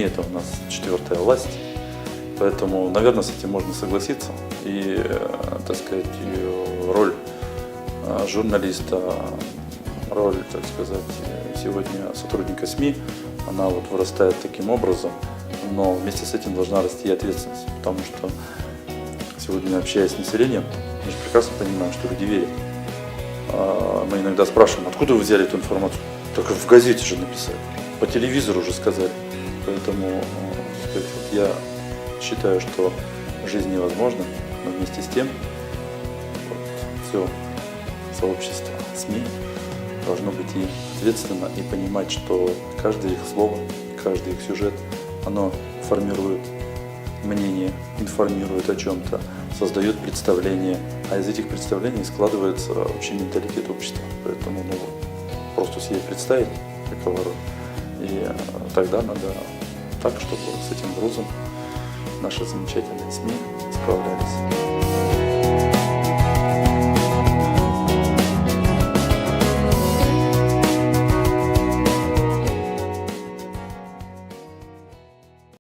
это у нас четвертая власть, поэтому, наверное, с этим можно согласиться. И, так сказать, роль журналиста, роль, так сказать, сегодня сотрудника СМИ, она вот вырастает таким образом, но вместе с этим должна расти и ответственность, потому что сегодня, общаясь с населением, мы же прекрасно понимаем, что люди верят. Мы иногда спрашиваем, откуда вы взяли эту информацию? Так в газете же написали, по телевизору уже сказали. Поэтому, так сказать, вот я считаю, что жизнь невозможна, но вместе с тем вот, все сообщество СМИ должно быть и ответственно, и понимать, что каждое их слово, каждый их сюжет, оно формирует мнение, информирует о чем-то, создает представление, а из этих представлений складывается общий менталитет общества. Поэтому просто себе представить, какова роль. И тогда надо так, чтобы с этим грузом наши замечательные СМИ справлялись.